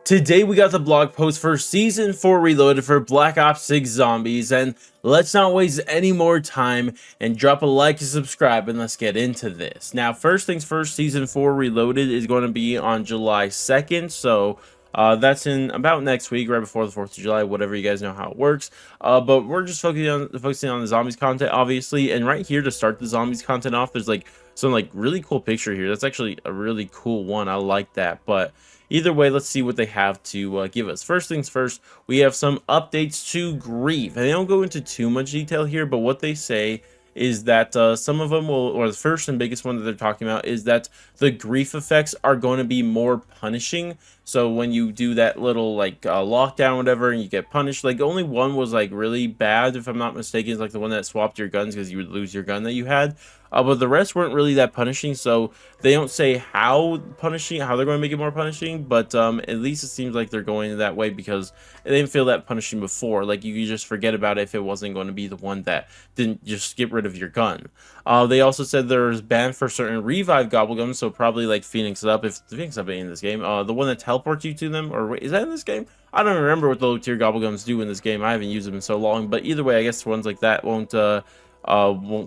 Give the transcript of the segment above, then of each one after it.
Today we got the blog post for Season 4 Reloaded for Black Ops 6 Zombies, and let's not waste any more time and drop a like and subscribe, and let's get into this. Now, first things first, Season 4 Reloaded is going to be on July 2nd, so that's in about next week, right before the 4th of July, whatever, you guys know how it works. But we're just focusing on the Zombies content, obviously, and right here to start the Zombies content off, there's some really cool picture here. That's actually a really cool one. I like that, but either way, let's see what they have to give us. First things first, we have some updates to Grief. And they don't go into too much detail here, but what they say is that some of them will, or the first and biggest one that they're talking about is that the grief effects are going to be more punishing. So when you do that little lockdown, whatever, and you get punished, only one was really bad, if I'm not mistaken, is the one that swapped your guns because you would lose your gun that you had. But the rest weren't really that punishing, so they don't say how they're going to make it more punishing, but at least it seems like they're going that way because it didn't feel that punishing before. You could just forget about it if it wasn't going to be the one that didn't just get rid of your gun. They also said there's banned for certain revive gobblegums, so probably Phoenix Up, if the Phoenix Up ain't in this game. The one that teleports you to them, or wait, is that in this game? I don't remember what the low tier gobblegums do in this game. I haven't used them in so long, but either way, I guess ones like that won't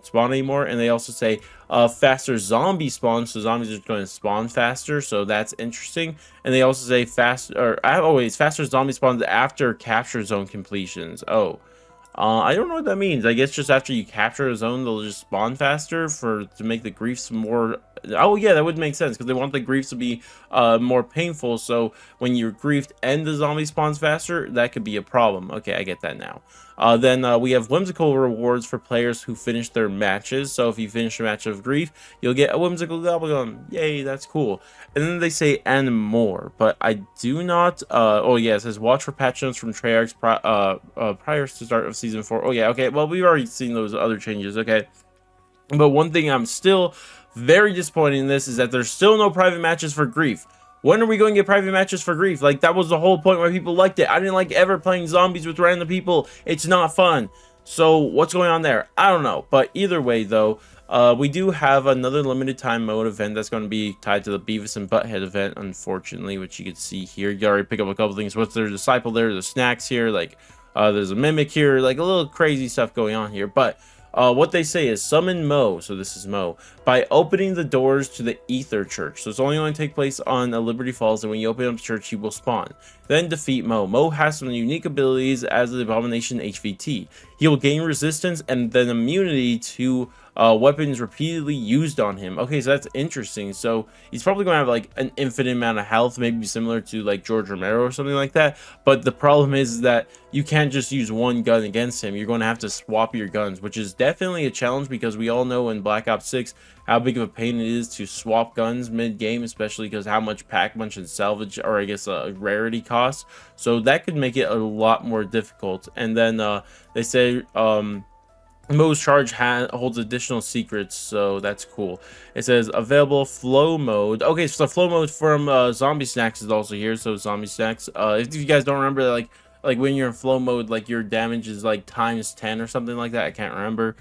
spawn anymore. And they also say faster zombie spawn, so zombies are going to spawn faster, so that's interesting. And they also say faster zombie spawns after capture zone completions. I don't know what that means. I guess just after you capture a zone, they'll just spawn faster to make the griefs more. Oh yeah, that would make sense because they want the griefs to be more painful. So when you're griefed and the zombie spawns faster, that could be a problem. Okay, I get that now. Then we have whimsical rewards for players who finish their matches. So if you finish a match of Grief, you'll get a whimsical gobblegum. Yay, that's cool. And then they say and more, but I do not. Oh yeah, it says watch for patch notes from Treyarch's prior to start of Season 4. Oh yeah, okay. Well, we've already seen those other changes. Okay, but one thing I'm still very disappointed in this is that there's still no private matches for Grief. When are we going to get private matches for Grief? That was the whole point why people liked it. I didn't like ever playing zombies with random people. It's not fun. So what's going on there? I don't know. But either way, though, we do have another limited time mode event that's going to be tied to the Beavis and Butthead event, unfortunately, which you can see here. You already pick up a couple things. What's their disciple there? There's snacks here. There's a mimic here. A little crazy stuff going on here. But what they say is summon Mo, so this is Mo, by opening the doors to the Ether Church. So it's only going to take place on Liberty Falls, and when you open up the church, he will spawn. Then defeat Mo. Mo has some unique abilities as the Abomination HVT. He will gain resistance and then immunity to weapons repeatedly used on him. Okay, so that's interesting. So he's probably going to have an infinite amount of health, maybe similar to George Romero or something like that. But the problem is that you can't just use one gun against him. You're going to have to swap your guns, which is definitely a challenge because we all know in Black Ops 6 how big of a pain it is to swap guns mid-game, especially because how much pack punch and salvage, or I guess rarity costs. So that could make it a lot more difficult. And then they say Mo's charge holds additional secrets, so that's cool. It says available flow mode. Okay, so the flow mode from Zombie Snacks is also here. So Zombie Snacks, if you guys don't remember, when you're in flow mode, your damage is times 10 or something like that. I can't remember.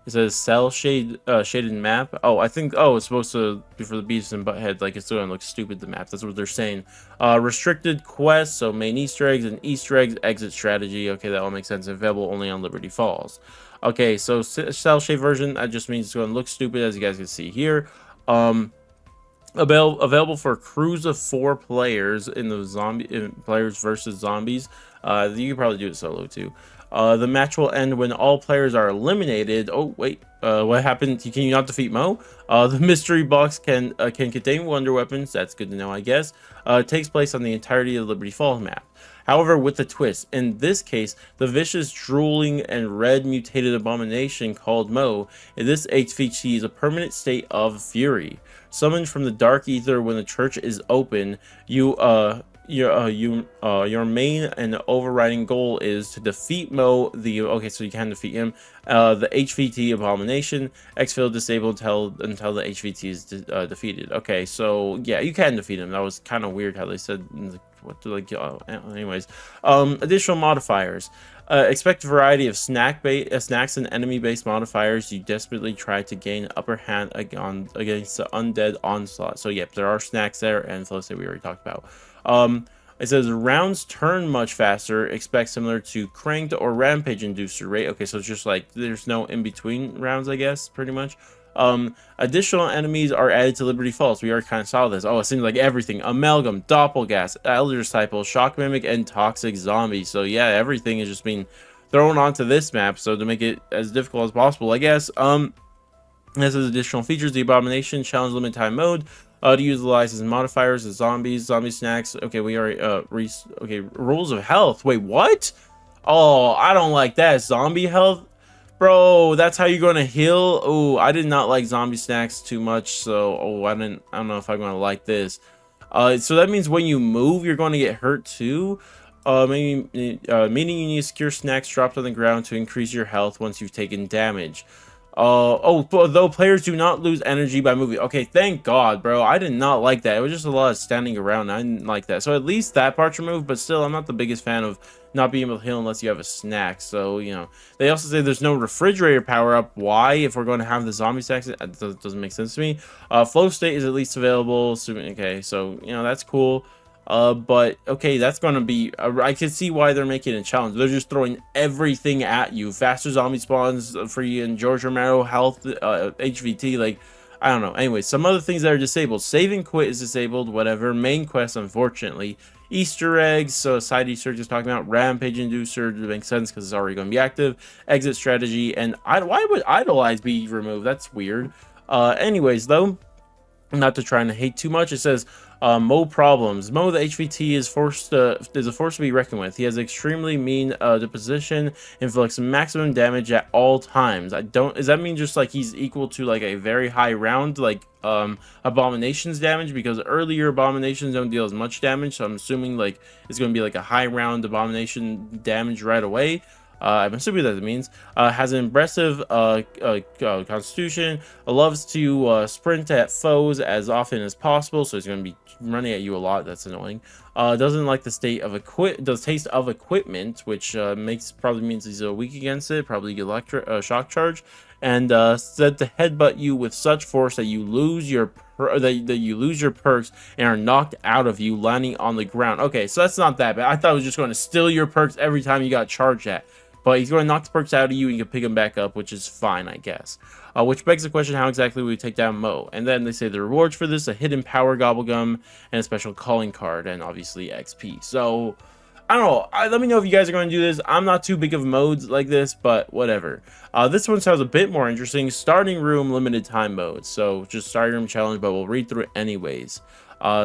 It says cell shaded map. Oh, I think, it's supposed to be for the Beavis and Butthead. It's still gonna look stupid, the map. That's what they're saying. Restricted quests, so main Easter eggs and Easter eggs, exit strategy. Okay, that all makes sense. Available only on Liberty Falls. Okay, so cell shade version, that just means it's gonna look stupid, as you guys can see here. Available for crews of 4 players in the players versus zombies. You can probably do it solo too. The match will end when all players are eliminated. Oh wait, what happened? Can you not defeat Mo? The mystery box can contain wonder weapons. That's good to know, I guess. It takes place on the entirety of the Liberty Falls map. However, with a twist. In this case, the vicious, drooling, and red mutated abomination called Mo, in this HVT is a permanent state of fury. Summoned from the dark ether when the church is open, your main and overriding goal is to defeat Mo, okay, so you can defeat him, the HVT Abomination. Exfil disabled until the HVT is defeated. Okay, so yeah, you can defeat him. That was kind of weird how they said anyways. Additional modifiers. Expect a variety of snacks and enemy-based modifiers. You desperately try to gain upper hand against the undead onslaught. So yep, there are snacks there, and flow state we already talked about. It says rounds turn much faster, expect similar to cranked or rampage inducer rate. Okay, so it's just like there's no in between rounds, I guess, pretty much. Additional enemies are added to Liberty Falls. We already kind of saw this. Oh, it seems like everything: amalgam, doppelgas, elder disciple, shock mimic, and toxic zombie. So yeah, everything is just being thrown onto this map, so to make it as difficult as possible, I guess. This is additional features: the Abomination challenge limit time mode, to utilize as modifiers, the zombies, zombie snacks. Okay, we already okay, rules of health. Wait, what? Oh, I don't like that. Zombie health, bro. That's how you're gonna heal. Oh, I did not like zombie snacks too much, so I don't know if I'm gonna like this. So that means when you move, you're going to get hurt too. Meaning you need to secure snacks dropped on the ground to increase your health once you've taken damage. Though players do not lose energy by moving. Okay, thank God, bro. I did not like that. It was just a lot of standing around. I didn't like that. So at least that part's removed, but still, I'm not the biggest fan of not being able to heal unless you have a snack. So, you know, they also say there's no refrigerator power up. Why? If we're going to have the zombie snacks, it doesn't make sense to me. Flow state is at least available. So, okay, so, you know, that's cool. But okay, that's gonna be I can see why they're making a challenge. They're just throwing everything at you: faster zombie spawns, free and George Romero health, HVT. Like, I don't know. Anyway, some other things that are disabled: save and quit is disabled, whatever. Main quest, unfortunately. Easter eggs, so side Easter eggs, just talking about rampage inducer, to make sense because it's already going to be active. Exit strategy, and why would idolize be removed? That's weird. Anyways, though, not to try and hate too much, it says Mo problems. Mo, the HVT, is a force to be reckoned with. He has extremely mean disposition, inflicts maximum damage at all times. Does that mean just like he's equal to like a very high round, like Abomination's damage? Because earlier Abominations don't deal as much damage, so I'm assuming like it's going to be like a high round Abomination damage right away. I'm assuming that it means has an impressive constitution, loves to sprint at foes as often as possible, so he's going to be running at you a lot. That's annoying. Doesn't like the taste of equipment, which probably means he's weak against it. Probably shock charge, and said to headbutt you with such force that you lose your perks and are knocked out of you, landing on the ground. Okay, so that's not that bad. I thought it was just going to steal your perks every time you got charged at. But he's going to knock the perks out of you and you can pick them back up, which is fine, I guess. Which begs the question, how exactly would we take down Mo? And then they say the rewards for this: a hidden power gobblegum and a special calling card, and obviously XP. So, I don't know. Let me know if you guys are going to do this. I'm not too big of modes like this, but whatever. This one sounds a bit more interesting. Starting room limited time mode. So, just starting room challenge, but we'll read through it anyways.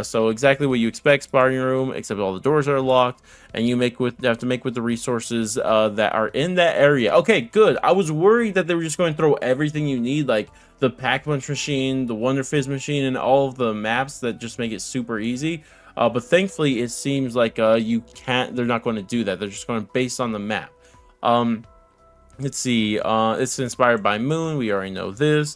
So exactly what you expect: sparring room, except all the doors are locked, and you have to make with the resources that are in that area. Okay, good. I was worried that they were just going to throw everything you need, like the Pack Punch machine, the Wonder Fizz machine, and all of the maps that just make it super easy. But thankfully, it seems like they're not going to do that. They're just going to base on the map. Let's see. It's inspired by Moon. We already know this.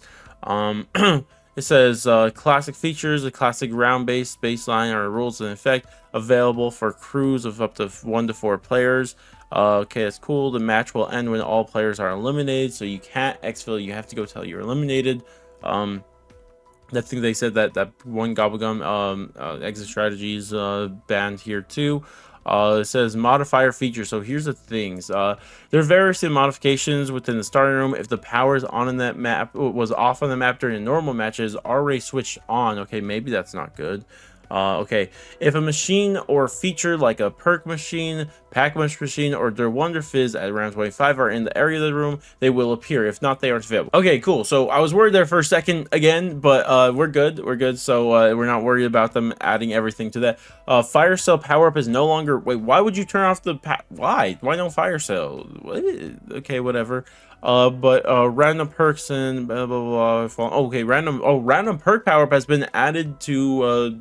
It says classic features: a classic round-based baseline are rules in effect, available for crews of up to 1 to 4 players. Okay, that's cool. The match will end when all players are eliminated, so you can't exfil. You have to go tell you're eliminated. I think they said that one gobblegum exit strategies banned here too. It says modifier feature. So here's the things. There are various modifications within the starting room. If the power is on in that map, was off on the map during normal matches, already switched on. Okay, maybe that's not good. Okay, if a machine or feature like a perk machine, pack punch machine, or their Wonder Fizz at round 25 are in the area of the room, they will appear. If not, they aren't available. Okay, cool. So I was worried there for a second again, but we're good. We're good. So we're not worried about them adding everything to that. Fire cell power up is no longer. Wait, why would you turn off the why no fire cell? What? Okay, whatever. But random perks and blah blah blah. Okay, random perk power up has been added to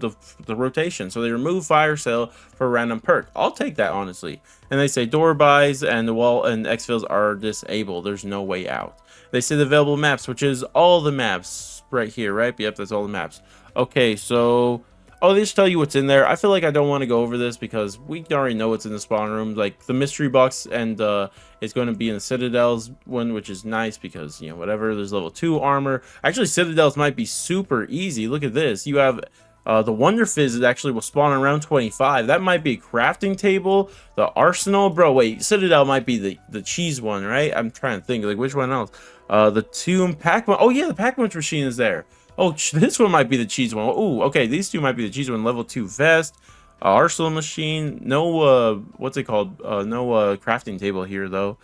the rotation. So they remove fire cell for random perk. I'll take that, honestly. And they say door buys and the wall and exfils are disabled. There's no way out. They say the available maps, which is all the maps right here, right? Yep, that's all the maps. Okay, so they just tell you what's in there. I feel like I don't want to go over this because we already know what's in the spawn room. Like the mystery box, and it's going to be in the Citadel's one, which is nice because, you know, whatever. There's level 2 armor. Actually, Citadel's might be super easy. Look at this. You have The Wonder Fizz is actually will spawn around 25. That might be a crafting table. The Arsenal, bro. Wait, Citadel might be the cheese one, right? I'm trying to think like which one else. The Tomb Pack. Oh yeah, the Pack Punch machine is there. Oh, this one might be the cheese one. Oh, okay, these two might be the cheese one. Level 2 vest. Arsenal machine. No, what's it called? No crafting table here though.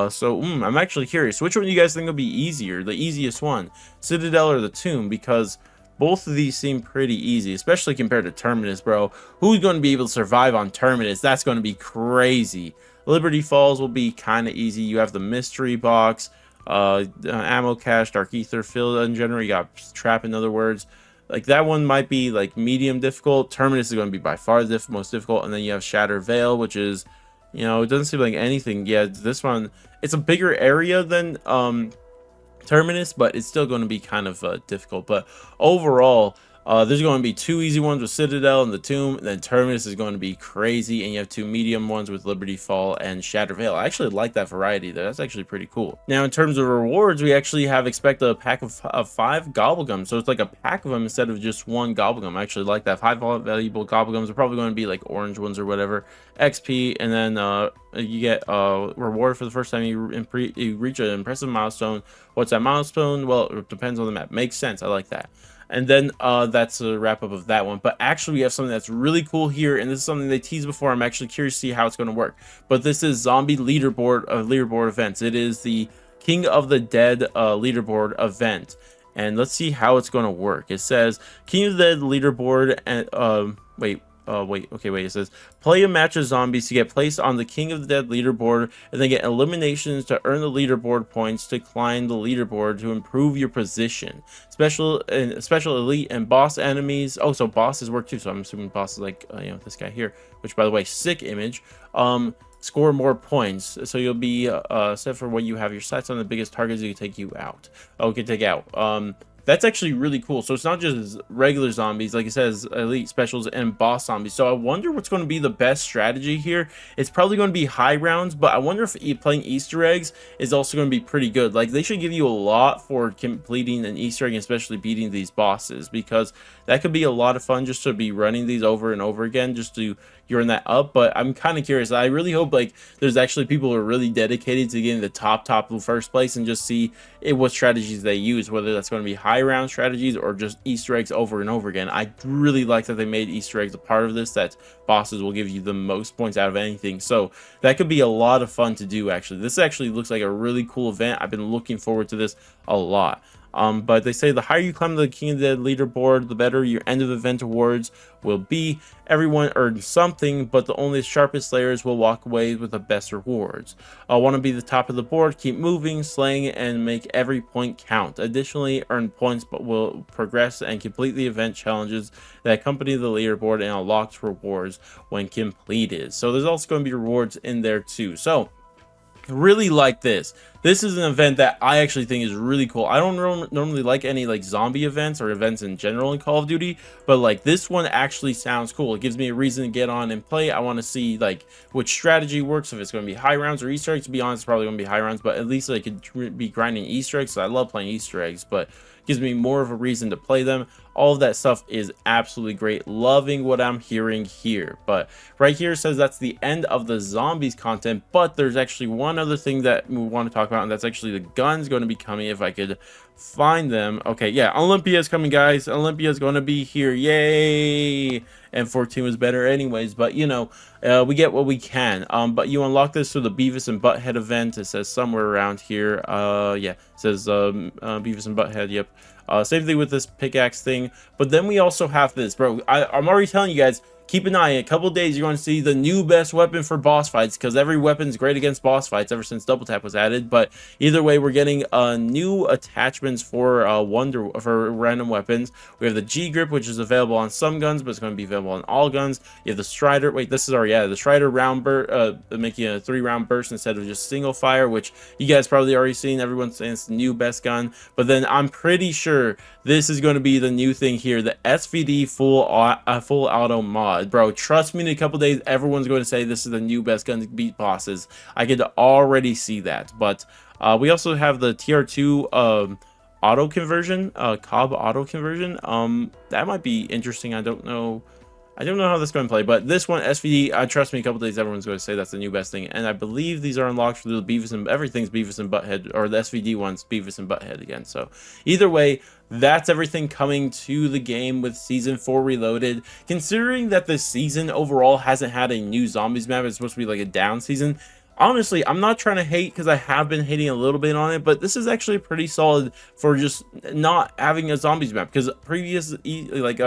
So I'm actually curious. Which one do you guys think will be easier? The easiest one, Citadel or the Tomb? Because both of these seem pretty easy, especially compared to Terminus, bro. Who's going to be able to survive on Terminus? That's going to be crazy. Liberty Falls will be kind of easy. You have the mystery box, ammo cache, dark ether, field engenderer. You got trap, in other words. Like that one might be like medium difficult. Terminus is going to be by far the most difficult. And then you have Shatter Veil, which is, you know, it doesn't seem like anything. Yeah, this one, it's a bigger area than Terminus, but it's still going to be kind of difficult. But overall, there's going to be 2 easy ones with Citadel and the Tomb, and then Terminus is going to be crazy, and you have 2 medium ones with Liberty Fall and Shatter Veil. I actually like that variety there. That's actually pretty cool. Now, in terms of rewards, we actually expect a pack of 5 Gobblegums, so it's like a pack of them instead of just 1 Gobblegum. I actually like that. 5 valuable Gobblegums are probably going to be like orange ones or whatever. XP, and then you get reward for the first time you reach an impressive milestone. What's that milestone? Well, it depends on the map. Makes sense. I like that. And then that's a wrap up of that one. But actually, we have something that's really cool here, and this is something they teased before. I'm actually curious to see how it's going to work. But this is zombie leaderboard events. It is the King of the Dead leaderboard event, and let's see how it's going to work. It says King of the Dead leaderboard, and wait. It says play a match of zombies to get placed on the King of the Dead leaderboard, and then get eliminations to earn the leaderboard points to climb the leaderboard to improve your position. Special elite and boss enemies. Oh, so bosses work too. So I'm assuming bosses like you know, this guy here, which by the way, sick image. Score more points, so you'll be set for when you have your sights on the biggest targets you can take you out. Take out. That's actually really cool. So it's not just regular zombies, like it says, elite specials and boss zombies. So I wonder what's going to be the best strategy here. It's probably going to be high rounds, but I wonder if playing Easter eggs is also going to be pretty good. Like they should give you a lot for completing an Easter egg, especially beating these bosses, because that could be a lot of fun just to be running these over and over again, just to you're in that up. But I'm kind of curious. I really hope like there's actually people who are really dedicated to getting the top first place, and just see what strategies they use, whether that's going to be high round strategies or just Easter eggs over and over again. I really like that they made Easter eggs a part of this, that bosses will give you the most points out of anything. So that could be a lot of fun to do. Actually, this actually looks like a really cool event. I've been looking forward to this a lot. But they say the higher you climb the King of the Dead leaderboard, the better your end of event awards will be. Everyone earns something, but the only sharpest slayers will walk away with the best rewards. I want to be the top of the board, keep moving, slaying, and make every point count. Additionally, earn points but will progress and complete the event challenges that accompany the leaderboard, and unlocked rewards when completed. So there's also going to be rewards in there too. So really like this. This is an event that I actually think is really cool. I don't normally like any like zombie events or events in general in Call of Duty, but like this one actually sounds cool. It gives me a reason to get on and play. I want to see like which strategy works, if it's going to be high rounds or Easter eggs. To be honest, it's probably going to be high rounds, but at least I could be grinding Easter eggs. So I love playing Easter eggs, but it gives me more of a reason to play them. All of that stuff is absolutely great. Loving what I'm hearing here. But right here says that's the end of the zombies content, but there's actually one other thing that we want to talk about, and that's actually the guns going to be coming, if I could find them. Okay, yeah, Olympia is coming, guys. Olympia is going to be here. Yay! And 14 was better anyways, but you know, we get what we can. But you unlock this through the Beavis and Butthead event. It says somewhere around here. Yeah, it says Beavis and Butthead. Yep. Same thing with this pickaxe thing. But then we also have this, bro. I'm already telling you guys, keep an eye. In a couple days, you're going to see the new best weapon for boss fights, because every weapon's great against boss fights ever since Double Tap was added. But either way, we're getting new attachments for random weapons. We have the G grip, which is available on some guns, but it's going to be available on all guns. You have the Strider. Wait, this is already added. The Strider round burst, making a 3-round burst instead of just single fire, which you guys probably already seen. Everyone's saying it's the new best gun. But then I'm pretty sure this is going to be the new thing here, the SVD full auto mod. Bro, trust me, in a couple days, everyone's going to say this is the new best gun to beat bosses. I could already see that. But we also have the TR2 auto conversion, cob auto conversion. That might be interesting. I don't know how this is going to play, but this one, SVD, trust me, a couple days, everyone's going to say that's the new best thing. And I believe these are unlocked for the Beavis and everything's Beavis and Butthead, or the SVD one's Beavis and Butthead again. So either way, that's everything coming to the game with Season 4 Reloaded. Considering that this season overall hasn't had a new zombies map, it's supposed to be like a down season. Honestly, I'm not trying to hate because I have been hating a little bit on it, but this is actually pretty solid for just not having a zombies map, because previous like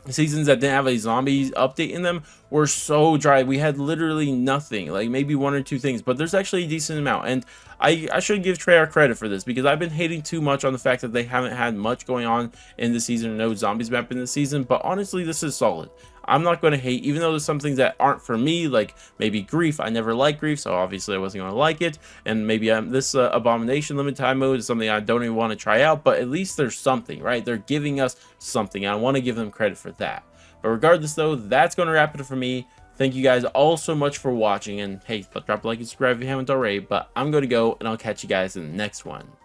seasons that didn't have a zombies update in them were so dry. We had literally nothing, like maybe one or two things, but there's actually a decent amount. And I should give Treyarch credit for this, because I've been hating too much on the fact that they haven't had much going on in the season, no zombies map in the season. But honestly, this is solid. I'm not going to hate, even though there's some things that aren't for me, like maybe Grief. I never liked Grief, so obviously I wasn't going to like it. And maybe this Abomination limited time mode is something I don't even want to try out, but at least there's something, right? They're giving us something. I want to give them credit for that. But regardless though, that's going to wrap it for me. Thank you guys all so much for watching, and hey, drop a like and subscribe if you haven't already. But I'm going to go, and I'll catch you guys in the next one.